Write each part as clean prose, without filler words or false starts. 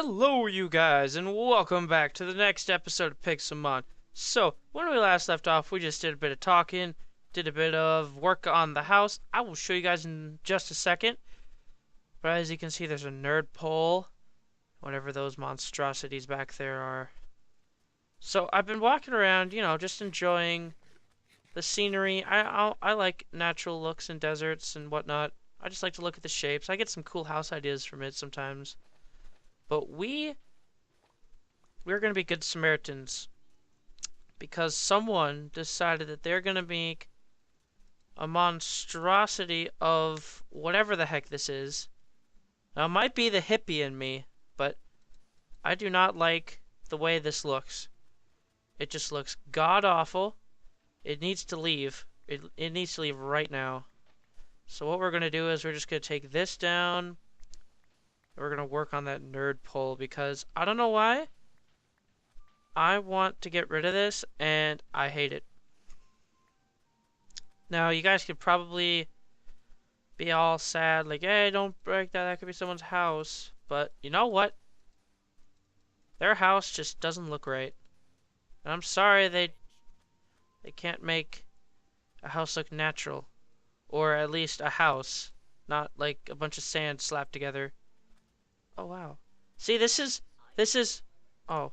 Hello, you guys, and welcome back to the next episode of Pixelmon. So, when we last left off, we just did a bit of talking, did a bit of work on the house. I will show you guys in just a second. But as you can see, there's a nerd pole, whatever those monstrosities back there are. So, I've been walking around, just enjoying the scenery. I like natural looks in deserts and whatnot. I just like to look at the shapes. I get some cool house ideas from it sometimes. But we're going to be good Samaritans because someone decided that they're going to make a monstrosity of whatever the heck this is. Now, it might be the hippie in me, but I do not like the way this looks. It just looks god-awful. It needs to leave. It needs to leave right now. So what we're going to do is we're just going to take this down. We're going to work on that nerd pole because I don't know why. I want to get rid of this, and I hate it. Now, you guys could probably be all sad, like, hey, don't break that, that could be someone's house. But, you know what? Their house just doesn't look right. And I'm sorry they can't make a house look natural. Or at least a house, not like a bunch of sand slapped together. Oh, wow. See, this is, oh.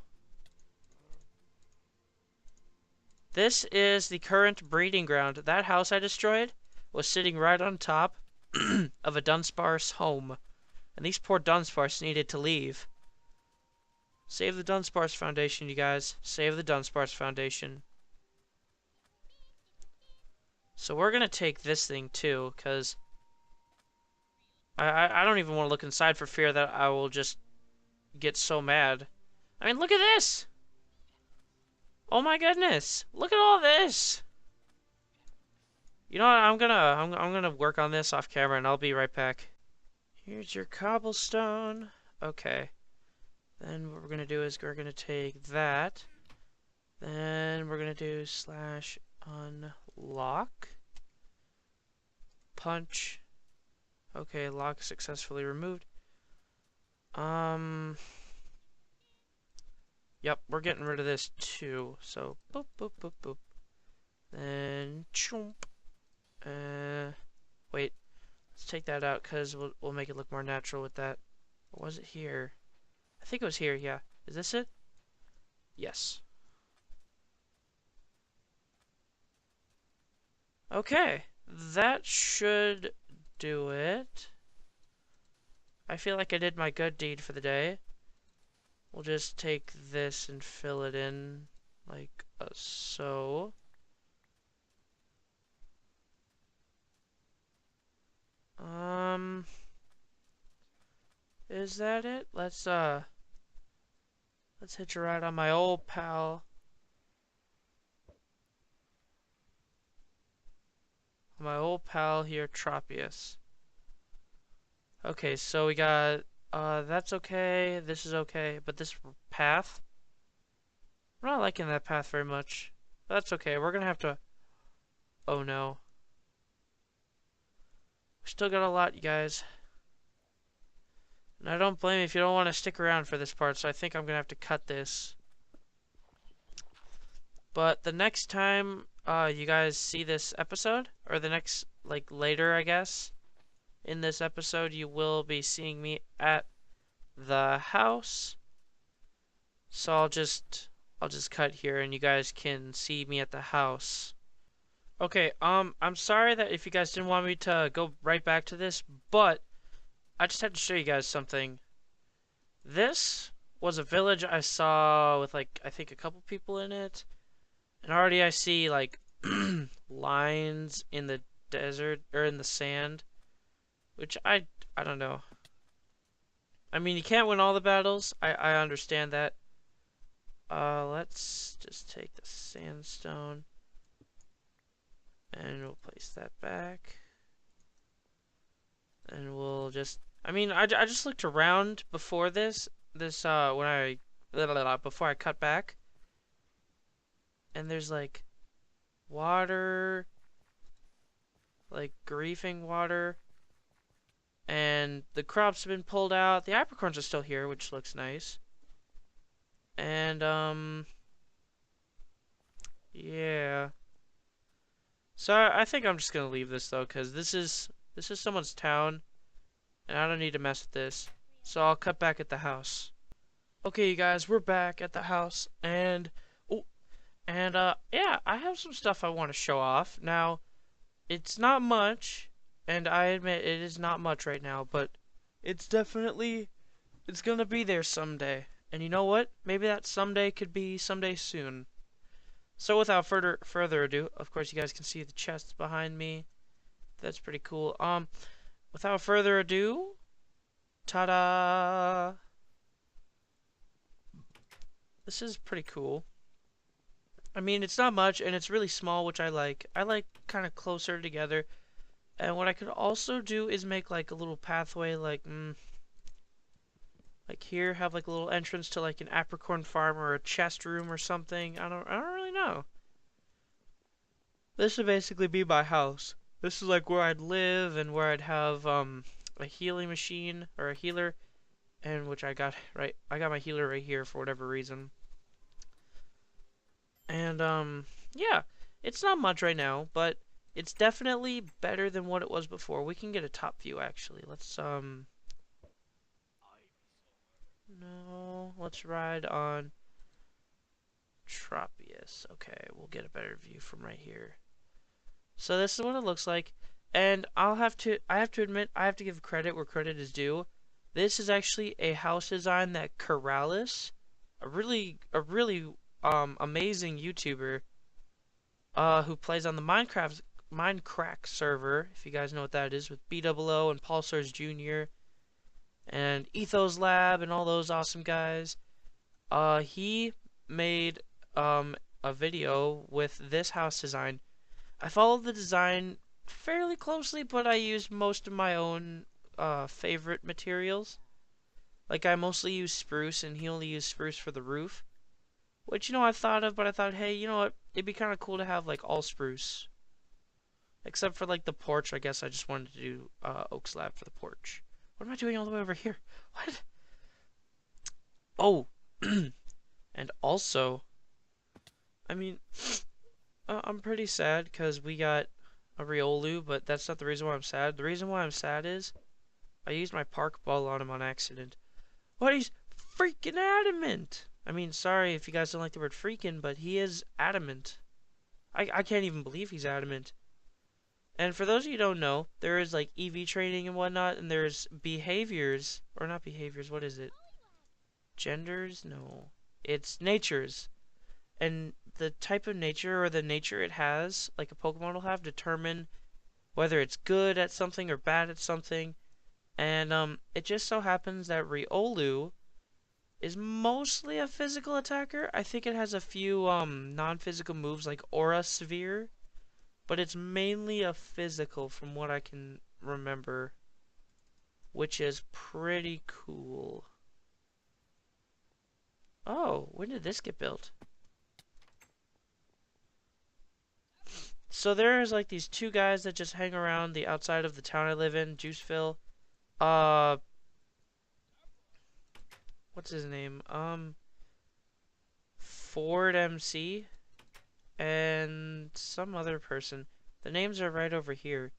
This is the current breeding ground. That house I destroyed was sitting right on top of a Dunsparce home. And these poor Dunsparce needed to leave. Save the Dunsparce Foundation, you guys. Save the Dunsparce Foundation. So we're going to take this thing too, because I don't even want to look inside for fear that I will just get so mad. I mean, look at this! Oh my goodness! Look at all this! You know what? I'm gonna work on this off camera, and I'll be right back. Here's your cobblestone. Okay. Then what we're gonna do is we're gonna take that. Then we're gonna do slash unlock. Punch. Okay, lock successfully removed. Yep, we're getting rid of this too. So boop boop boop boop. Then chomp. Wait. Let's take that out because we'll make it look more natural with that. Or was it here? I think it was here, yeah. Is this it? Yes. Okay. That should do it. I feel like I did my good deed for the day. We'll just take this and fill it in like so. Is that it? Let's hitch a ride on my old pal. My old pal here, Tropius. Okay, so we got, that's okay, this is okay, but this path? I'm not liking that path very much. But that's okay, we're gonna have to, oh no. We still got a lot, you guys. And I don't blame you if you don't want to stick around for this part, so I think I'm gonna have to cut this. But the next time, you guys see this episode, or the next, like, later, I guess, in this episode, you will be seeing me at the house. So I'll just cut here and you guys can see me at the house. Okay, I'm sorry that if you guys didn't want me to go right back to this, but I just had to show you guys something. This was a village I saw with, like, I think a couple people in it. And already I see, like, lines in the desert, or in the sand. Which I don't know. I mean, you can't win all the battles. I understand that. Let's just take the sandstone. And we'll place that back. And we'll just... I mean, I just looked around before when I... before I cut back. And there's, like, water. Like, griefing water. And the crops have been pulled out. The apricorns are still here, which looks nice. And, yeah. So I think I'm just gonna leave this, though, because this is someone's town, and I don't need to mess with this. So I'll cut back at the house. Okay, you guys, we're back at the house, and, oh, and, yeah, I have some stuff I want to show off. Now, it's not much, and I admit it is not much right now, but it's definitely, it's gonna be there someday. And you know what? Maybe that someday could be someday soon. So without further ado, of course you guys can see the chests behind me. That's pretty cool. Without further ado, ta-da! This is pretty cool. I mean, it's not much, and it's really small, which I like. I like kind of closer together. And what I could also do is make like a little pathway, like here, have like a little entrance to like an apricorn farm or a chest room or something. I don't really know. This would basically be my house. This is like where I'd live and where I'd have a healing machine or a healer, and which I got right. I got my healer right here for whatever reason. And yeah, it's not much right now, but it's definitely better than what it was before. We can get a top view actually. Let's no, let's ride on Tropius. Okay, we'll get a better view from right here. So this is what it looks like, and I have to admit, I have to give credit where credit is due. This is actually a house design that Keralis, a really amazing YouTuber, who plays on the Minecraft server, if you guys know what that is, with BOO and Pulsars Jr. and Ethos Lab and all those awesome guys. He made a video with this house design. I followed the design fairly closely, but I used most of my own favorite materials. Like I mostly use spruce, and he only used spruce for the roof. Which, you know, I thought of, but I thought, hey, you know what? It'd be kind of cool to have like all spruce. Except for like the porch, I guess I just wanted to do oak slab for the porch. What am I doing all the way over here? What? Oh, and also, I mean, I'm pretty sad because we got a Riolu, but that's not the reason why I'm sad. The reason why I'm sad is I used my park ball on him on accident. But he's freaking adamant! I mean, sorry if you guys don't like the word freaking, but he is adamant. I can't even believe he's adamant. And for those of you who don't know, there is like EV training and whatnot, and there's behaviors, or not behaviors, what is it? Genders? No. It's natures. And the type of nature or the nature it has, like a Pokemon will have, determine whether it's good at something or bad at something. And it just so happens that Riolu is mostly a physical attacker. I think it has a few non-physical moves like Aura Sphere, but it's mainly a physical from what I can remember, which is pretty cool. Oh, when did this get built? So there's like these two guys that just hang around the outside of the town I live in, Juiceville. Uh, what's his name? Ford MC and some other person. The names are right over here.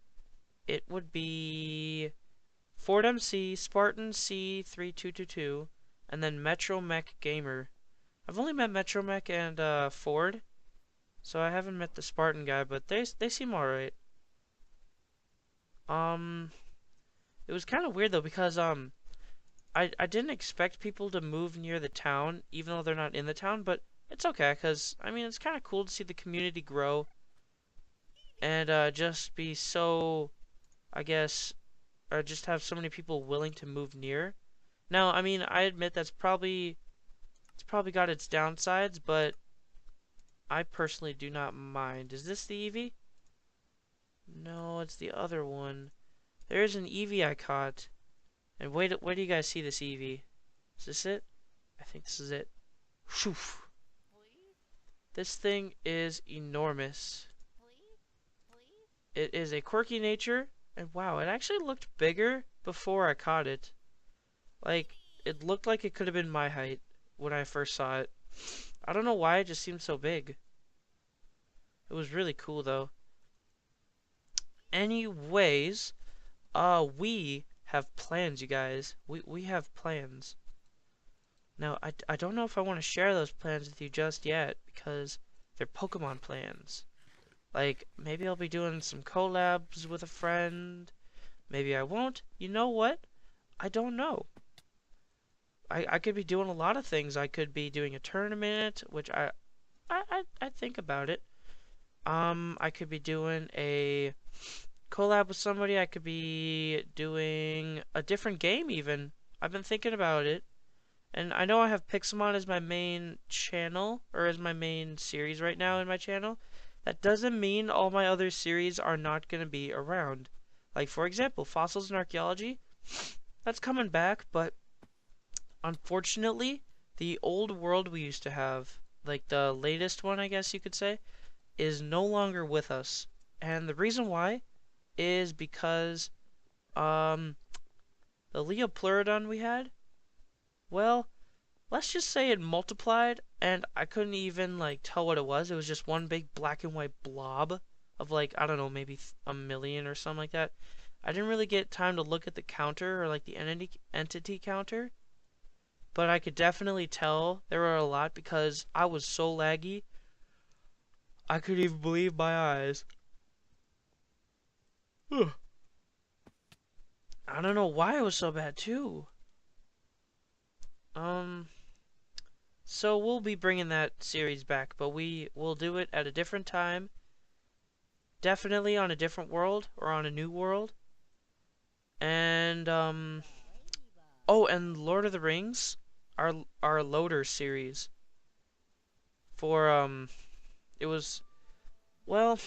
It would be Ford MC, Spartan C3222, and then Metro Mech Gamer. I've only met Metro Mech and Ford, so I haven't met the Spartan guy, but they seem alright. It was kind of weird though because I didn't expect people to move near the town, even though they're not in the town, but it's okay, because, I mean, it's kind of cool to see the community grow, and just be so, I guess, just have so many people willing to move near. Now, I mean, I admit it's probably got its downsides, but I personally do not mind. Is this the Eevee? No, it's the other one. There is an Eevee I caught. And wait, where do you guys see this Eevee? Is this it? I think this is it. Shoof. This thing is enormous. It is a quirky nature, and wow, it actually looked bigger before I caught it. Like, it looked like it could have been my height when I first saw it. I don't know why it just seemed so big. It was really cool though. Anyways, we have plans, you guys. We have plans. Now, I don't know if I want to share those plans with you just yet because they're Pokemon plans. Like, maybe I'll be doing some collabs with a friend. Maybe I won't. You know what? I don't know. I could be doing a lot of things. I could be doing a tournament, which I think about it. I could be doing a collab with somebody. I could be doing a different game even. I've been thinking about it. And I know I have Pixelmon as my main channel, or as my main series right now in my channel. That doesn't mean all my other series are not going to be around. Like, for example, Fossils and Archaeology. That's coming back, but unfortunately, the old world we used to have, like the latest one, I guess you could say, is no longer with us. And the reason why is because, the Leopleurodon we had, well, let's just say it multiplied, and I couldn't even, like, tell what it was. It was just one big black and white blob of, like, I don't know, maybe a million or something like that. I didn't really get time to look at the counter, or, like, the entity counter. But I could definitely tell there were a lot because I was so laggy, I couldn't even believe my eyes. I don't know why it was so bad, too. So we'll be bringing that series back, but we will do it at a different time. Definitely on a different world, or on a new world. And, oh, and Lord of the Rings, our Loader series. For, it was, well,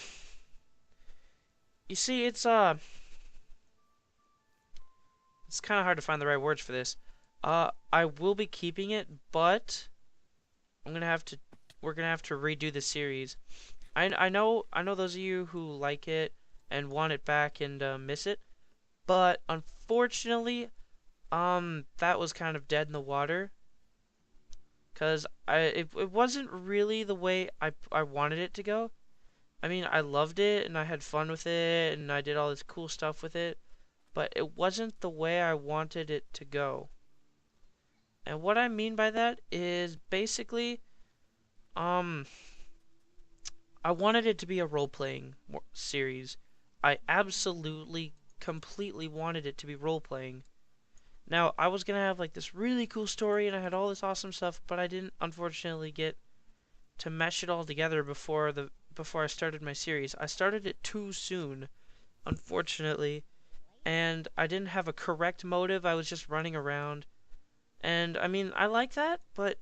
you see, it's kind of hard to find the right words for this. I will be keeping it, but I'm gonna have to, we're gonna have to redo the series. I know those of you who like it and want it back and miss it, but unfortunately, that was kind of dead in the water, cause it wasn't really the way I wanted it to go. I mean, I loved it and I had fun with it and I did all this cool stuff with it, but it wasn't the way I wanted it to go. And what I mean by that is basically, um, I wanted it to be a role-playing series. I absolutely, completely wanted it to be role-playing. Now, I was gonna have like this really cool story and I had all this awesome stuff, but I didn't unfortunately get to mesh it all together before I started my series. I started it too soon, unfortunately, and I didn't have a correct motive. I was just running around. And I mean, I like that, but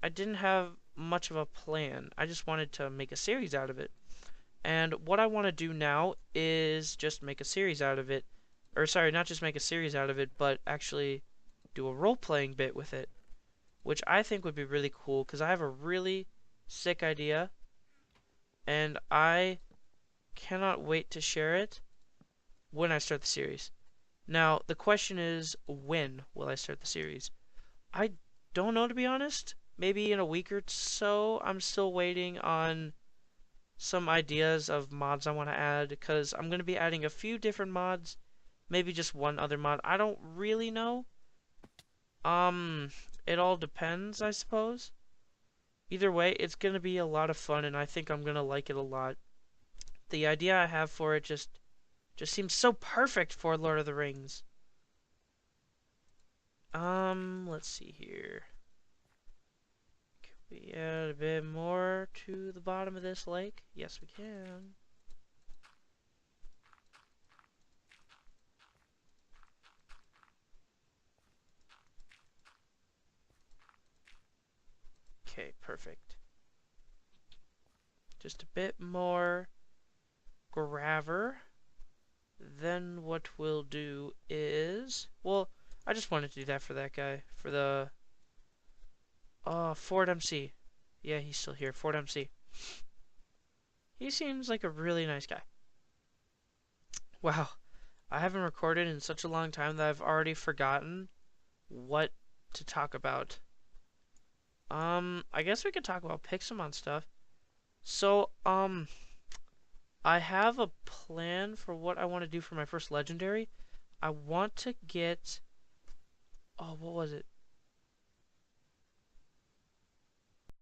I didn't have much of a plan. I just wanted to make a series out of it. And what I want to do now is just make a series out of it. Or sorry, not just make a series out of it, but actually do a role-playing bit with it. Which I think would be really cool, because I have a really sick idea. And I cannot wait to share it when I start the series. Now, the question is, when will I start the series? I don't know, to be honest. Maybe in a week or so. I'm still waiting on some ideas of mods I want to add, because I'm going to be adding a few different mods. Maybe just one other mod. I don't really know. It all depends, I suppose. Either way, it's going to be a lot of fun, and I think I'm going to like it a lot. The idea I have for it just seems so perfect for Lord of the Rings. Let's see here. Can we add a bit more to the bottom of this lake? Yes, we can. Okay, perfect. Just a bit more graver. Then what we'll do is, well, I just wanted to do that for that guy, for the Ford MC. Yeah, he's still here, Ford MC. He seems like a really nice guy. Wow, I haven't recorded in such a long time that I've already forgotten what to talk about. I guess we could talk about Pixelmon stuff. So, I have a plan for what I want to do for my first legendary. I want to get, oh, what was it?